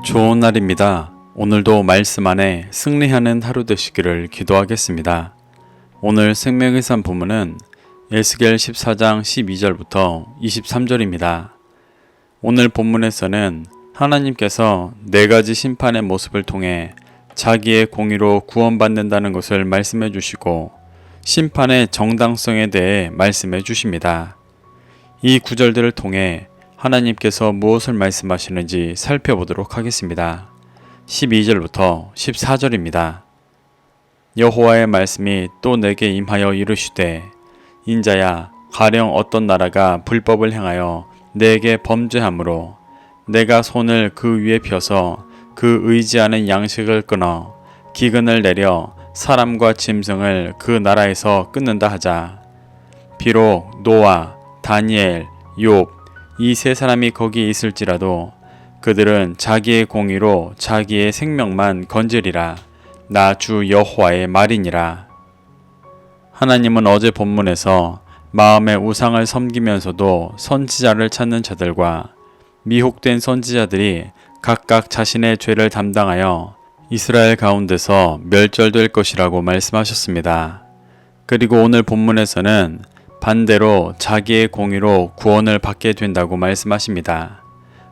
좋은 날입니다. 오늘도 말씀 안에 승리하는 하루 되시기를 기도하겠습니다. 오늘 생명의 산 본문은 에스겔 14장 12절부터 23절입니다. 오늘 본문에서는 하나님께서 네 가지 심판의 모습을 통해 자기의 공의로 구원받는다는 것을 말씀해 주시고 심판의 정당성에 대해 말씀해 주십니다. 이 구절들을 통해 하나님께서 무엇을 말씀하시는지 살펴보도록 하겠습니다. 12절부터 14절입니다. 여호와의 말씀이 또 내게 임하여 이르시되 인자야 가령 어떤 나라가 불법을 행하여 내게 범죄하므로 내가 손을 그 위에 펴서 그 의지하는 양식을 끊어 기근을 내려 사람과 짐승을 그 나라에서 끊는다 하자. 비록 노아, 다니엘, 욥 이 세 사람이 거기 있을지라도 그들은 자기의 공의로 자기의 생명만 건지리라. 나 주 여호와의 말이니라. 하나님은 어제 본문에서 마음의 우상을 섬기면서도 선지자를 찾는 자들과 미혹된 선지자들이 각각 자신의 죄를 담당하여 이스라엘 가운데서 멸절될 것이라고 말씀하셨습니다. 그리고 오늘 본문에서는 반대로 자기의 공의로 구원을 받게 된다고 말씀하십니다.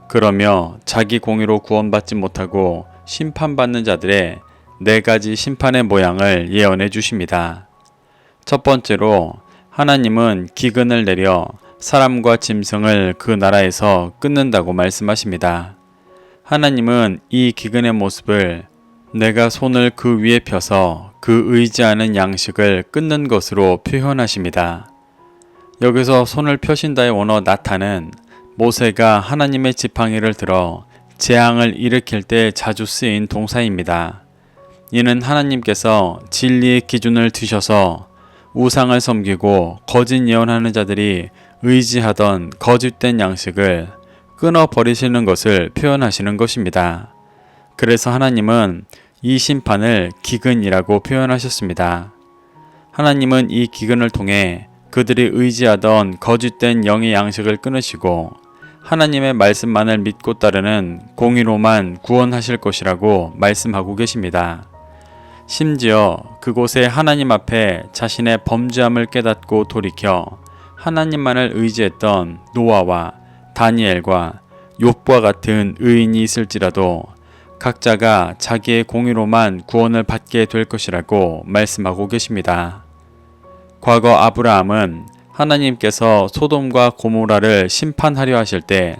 그러며 자기 공의로 구원받지 못하고 심판받는 자들의 네 가지 심판의 모양을 예언해 주십니다. 첫 번째로 하나님은 기근을 내려 사람과 짐승을 그 나라에서 끊는다고 말씀하십니다. 하나님은 이 기근의 모습을 내가 손을 그 위에 펴서 그 의지하는 양식을 끊는 것으로 표현하십니다. 여기서 손을 펴신다의 원어 나타는 모세가 하나님의 지팡이를 들어 재앙을 일으킬 때 자주 쓰인 동사입니다. 이는 하나님께서 진리의 기준을 두셔서 우상을 섬기고 거짓 예언하는 자들이 의지하던 거짓된 양식을 끊어버리시는 것을 표현하시는 것입니다. 그래서 하나님은 이 심판을 기근이라고 표현하셨습니다. 하나님은 이 기근을 통해 그들이 의지하던 거짓된 영의 양식을 끊으시고 하나님의 말씀만을 믿고 따르는 공의로만 구원하실 것이라고 말씀하고 계십니다. 심지어 그곳에 하나님 앞에 자신의 범죄함을 깨닫고 돌이켜 하나님만을 의지했던 노아와 다니엘과 욥과 같은 의인이 있을지라도 각자가 자기의 공의로만 구원을 받게 될 것이라고 말씀하고 계십니다. 과거 아브라함은 하나님께서 소돔과 고모라를 심판하려 하실 때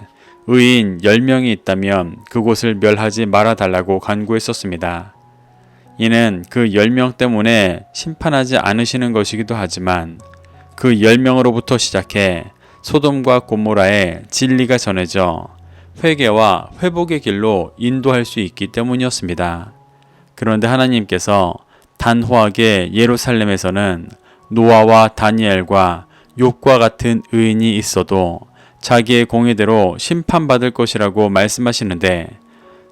의인 10명이 있다면 그곳을 멸하지 말아달라고 간구했었습니다. 이는 그 10명 때문에 심판하지 않으시는 것이기도 하지만 그 10명으로부터 시작해 소돔과 고모라에 진리가 전해져 회개와 회복의 길로 인도할 수 있기 때문이었습니다. 그런데 하나님께서 단호하게 예루살렘에서는 노아와 다니엘과 욥과 같은 의인이 있어도 자기의 공의대로 심판받을 것이라고 말씀하시는데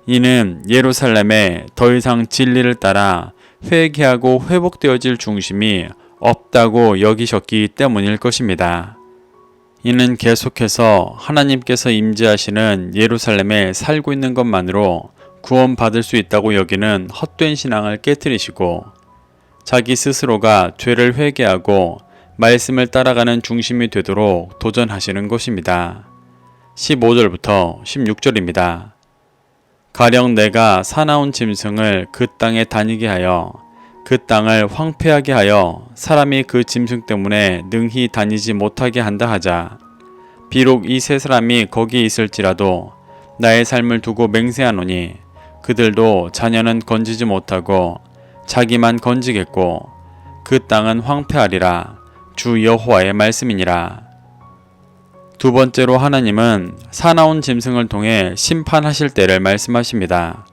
이는 예루살렘에 더 이상 진리를 따라 회개하고 회복되어질 중심이 없다고 여기셨기 때문일 것입니다. 이는 계속해서 하나님께서 임재하시는 예루살렘에 살고 있는 것만으로 구원받을 수 있다고 여기는 헛된 신앙을 깨뜨리시고 자기 스스로가 죄를 회개하고 말씀을 따라가는 중심이 되도록 도전하시는 것입니다. 15절부터 16절입니다. 가령 내가 사나운 짐승을 그 땅에 다니게 하여 그 땅을 황폐하게 하여 사람이 그 짐승 때문에 능히 다니지 못하게 한다 하자. 비록 이 세 사람이 거기 있을지라도 나의 삶을 두고 맹세하노니 그들도 자녀는 건지지 못하고 자기만 건지겠고 그 땅은 황폐하리라. 주 여호와의 말씀이니라. 두 번째로 하나님은 사나운 짐승을 통해 심판하실 때를 말씀하십니다.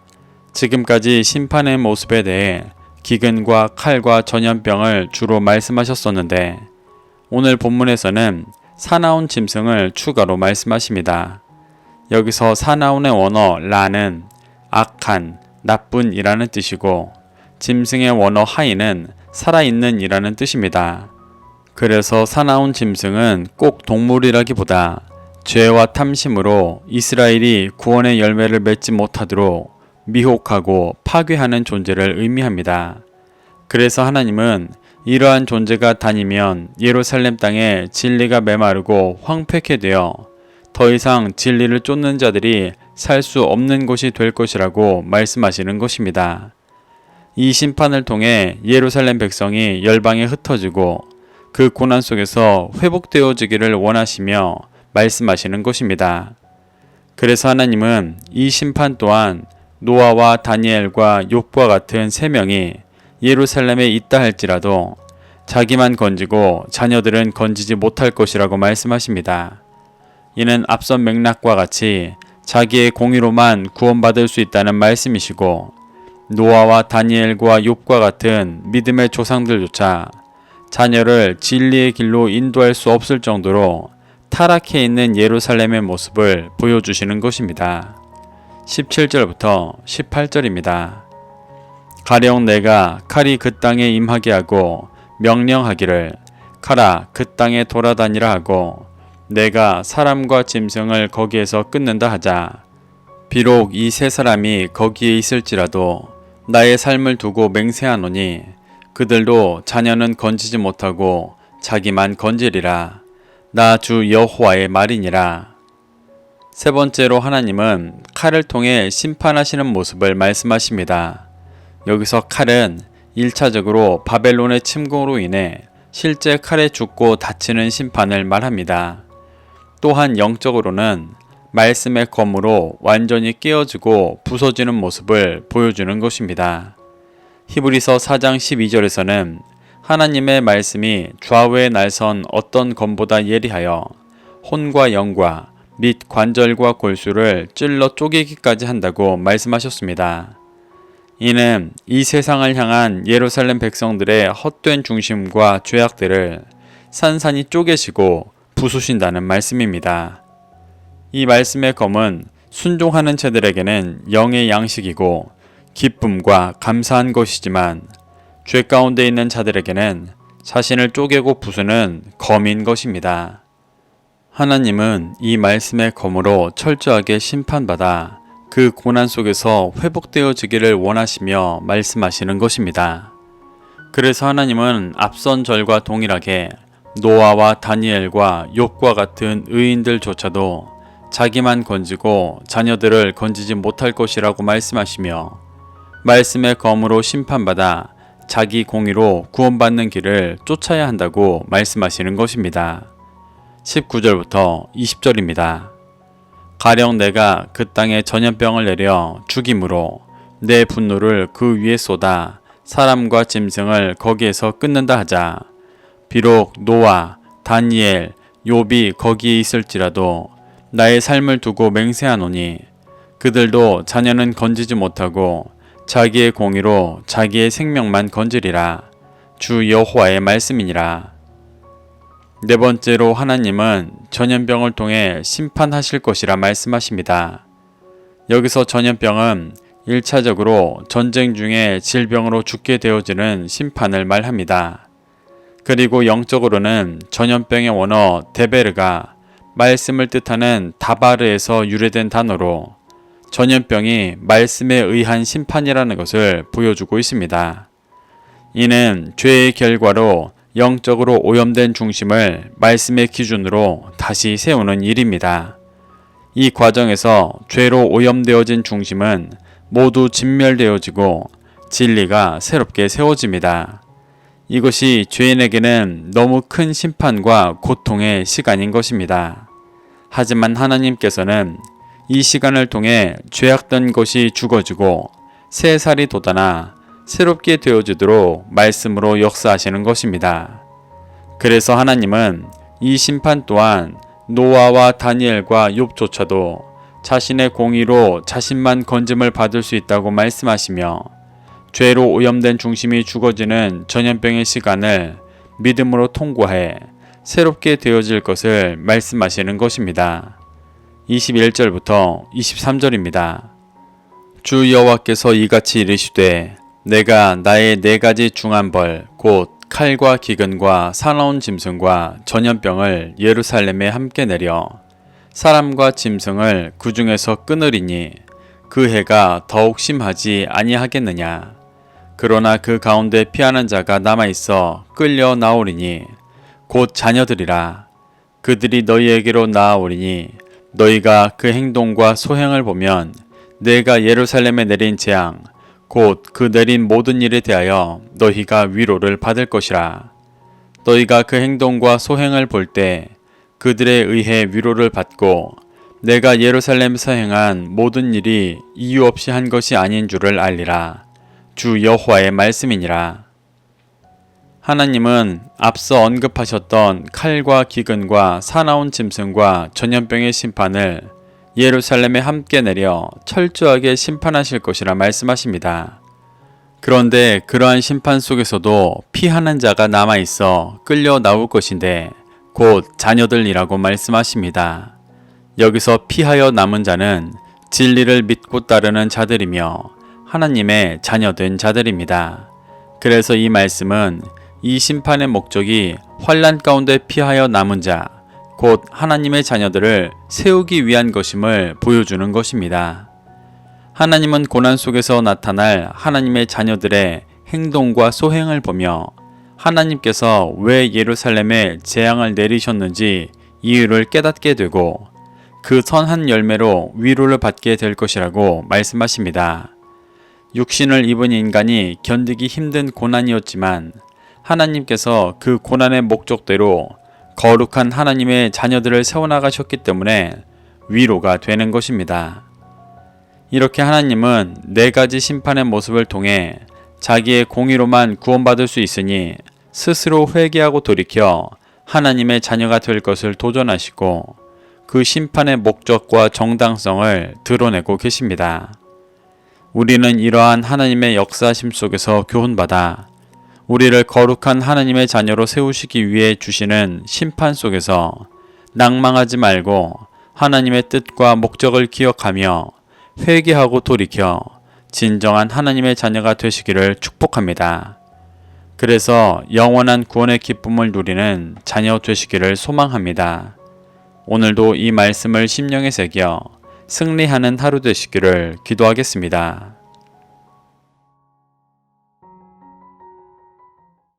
지금까지 심판의 모습에 대해 기근과 칼과 전염병을 주로 말씀하셨었는데 오늘 본문에서는 사나운 짐승을 추가로 말씀하십니다. 여기서 사나운의 원어 라는 악한, 나쁜이라는 뜻이고 짐승의 원어 하이는 살아있는 이라는 뜻입니다. 그래서 사나운 짐승은 꼭 동물이라기보다 죄와 탐심으로 이스라엘이 구원의 열매를 맺지 못하도록 미혹하고 파괴하는 존재를 의미합니다. 그래서 하나님은 이러한 존재가 다니면 예루살렘 땅에 진리가 메마르고 황폐케 되어 더 이상 진리를 쫓는 자들이 살 수 없는 곳이 될 것이라고 말씀하시는 것입니다. 이 심판을 통해 예루살렘 백성이 열방에 흩어지고 그 고난 속에서 회복되어지기를 원하시며 말씀하시는 것입니다. 그래서 하나님은 이 심판 또한 노아와 다니엘과 욥과 같은 세 명이 예루살렘에 있다 할지라도 자기만 건지고 자녀들은 건지지 못할 것이라고 말씀하십니다. 이는 앞선 맥락과 같이 자기의 공의로만 구원받을 수 있다는 말씀이시고 노아와 다니엘과 욥과 같은 믿음의 조상들조차 자녀를 진리의 길로 인도할 수 없을 정도로 타락해 있는 예루살렘의 모습을 보여주시는 것입니다. 17절부터 18절입니다. 가령 내가 칼이 그 땅에 임하게 하고 명령하기를 가라 그 땅에 돌아다니라 하고 내가 사람과 짐승을 거기에서 끊는다 하자. 비록 이 세 사람이 거기에 있을지라도 나의 삶을 두고 맹세하노니 그들도 자녀는 건지지 못하고 자기만 건지리라. 나 주 여호와의 말이니라. 세 번째로 하나님은 칼을 통해 심판하시는 모습을 말씀하십니다. 여기서 칼은 1차적으로 바벨론의 침공으로 인해 실제 칼에 죽고 다치는 심판을 말합니다. 또한 영적으로는 말씀의 검으로 완전히 깨어지고 부서지는 모습을 보여주는 것입니다. 히브리서 4장 12절에서는 하나님의 말씀이 좌우에 날선 어떤 검보다 예리하여 혼과 영과 및 관절과 골수를 찔러 쪼개기까지 한다고 말씀하셨습니다. 이는 이 세상을 향한 예루살렘 백성들의 헛된 중심과 죄악들을 산산이 쪼개시고 부수신다는 말씀입니다. 이 말씀의 검은 순종하는 자들에게는 영의 양식이고 기쁨과 감사한 것이지만 죄 가운데 있는 자들에게는 자신을 쪼개고 부수는 검인 것입니다. 하나님은 이 말씀의 검으로 철저하게 심판받아 그 고난 속에서 회복되어지기를 원하시며 말씀하시는 것입니다. 그래서 하나님은 앞선 절과 동일하게 노아와 다니엘과 욥과 같은 의인들조차도 자기만 건지고 자녀들을 건지지 못할 것이라고 말씀하시며 말씀의 검으로 심판받아 자기 공의로 구원받는 길을 쫓아야 한다고 말씀하시는 것입니다. 19절부터 20절입니다. 가령 내가 그 땅에 전염병을 내려 죽임으로 내 분노를 그 위에 쏟아 사람과 짐승을 거기에서 끊는다 하자. 비록 노아, 다니엘, 욥이 거기에 있을지라도 나의 삶을 두고 맹세하노니 그들도 자녀는 건지지 못하고 자기의 공의로 자기의 생명만 건지리라. 주 여호와의 말씀이니라. 네 번째로 하나님은 전염병을 통해 심판하실 것이라 말씀하십니다. 여기서 전염병은 1차적으로 전쟁 중에 질병으로 죽게 되어지는 심판을 말합니다. 그리고 영적으로는 전염병의 원어 데베르가 말씀을 뜻하는 다바르에서 유래된 단어로 전염병이 말씀에 의한 심판이라는 것을 보여주고 있습니다. 이는 죄의 결과로 영적으로 오염된 중심을 말씀의 기준으로 다시 세우는 일입니다. 이 과정에서 죄로 오염되어진 중심은 모두 진멸되어지고 진리가 새롭게 세워집니다. 이것이 죄인에게는 너무 큰 심판과 고통의 시간인 것입니다. 하지만 하나님께서는 이 시간을 통해 죄악된 것이 죽어지고 새 살이 돋아나 새롭게 되어지도록 말씀으로 역사하시는 것입니다. 그래서 하나님은 이 심판 또한 노아와 다니엘과 욥조차도 자신의 공의로 자신만 건짐을 받을 수 있다고 말씀하시며 죄로 오염된 중심이 죽어지는 전염병의 시간을 믿음으로 통과해 새롭게 되어질 것을 말씀하시는 것입니다. 21절부터 23절입니다. 주 여호와께서 이같이 이르시되 내가 나의 4가지 중한 벌 곧 칼과 기근과 사나운 짐승과 전염병을 예루살렘에 함께 내려 사람과 짐승을 그 중에서 끊으리니 그 해가 더욱 심하지 아니하겠느냐. 그러나 그 가운데 피하는 자가 남아있어 끌려 나오리니 곧 자녀들이라. 그들이 너희에게로 나아오리니 너희가 그 행동과 소행을 보면 내가 예루살렘에 내린 재앙 곧 그 내린 모든 일에 대하여 너희가 위로를 받을 것이라. 너희가 그 행동과 소행을 볼 때 그들에 의해 위로를 받고 내가 예루살렘에서 행한 모든 일이 이유 없이 한 것이 아닌 줄을 알리라. 주 여호와의 말씀이니라. 하나님은 앞서 언급하셨던 칼과 기근과 사나운 짐승과 전염병의 심판을 예루살렘에 함께 내려 철저하게 심판하실 것이라 말씀하십니다. 그런데 그러한 심판 속에서도 피하는 자가 남아있어 끌려 나올 것인데 곧 자녀들이라고 말씀하십니다. 여기서 피하여 남은 자는 진리를 믿고 따르는 자들이며 하나님의 자녀된 자들입니다. 그래서 이 말씀은 이 심판의 목적이 환난 가운데 피하여 남은 자, 곧 하나님의 자녀들을 세우기 위한 것임을 보여주는 것입니다. 하나님은 고난 속에서 나타날 하나님의 자녀들의 행동과 소행을 보며 하나님께서 왜 예루살렘에 재앙을 내리셨는지 이유를 깨닫게 되고 그 선한 열매로 위로를 받게 될 것이라고 말씀하십니다. 육신을 입은 인간이 견디기 힘든 고난이었지만 하나님께서 그 고난의 목적대로 거룩한 하나님의 자녀들을 세워나가셨기 때문에 위로가 되는 것입니다. 이렇게 하나님은 4가지 심판의 모습을 통해 자기의 공의로만 구원받을 수 있으니 스스로 회개하고 돌이켜 하나님의 자녀가 될 것을 도전하시고 그 심판의 목적과 정당성을 드러내고 계십니다. 우리는 이러한 하나님의 역사심 속에서 교훈받아 우리를 거룩한 하나님의 자녀로 세우시기 위해 주시는 심판 속에서 낭망하지 말고 하나님의 뜻과 목적을 기억하며 회개하고 돌이켜 진정한 하나님의 자녀가 되시기를 축복합니다. 그래서 영원한 구원의 기쁨을 누리는 자녀 되시기를 소망합니다. 오늘도 이 말씀을 심령에 새겨 승리하는 하루 되시기를 기도하겠습니다.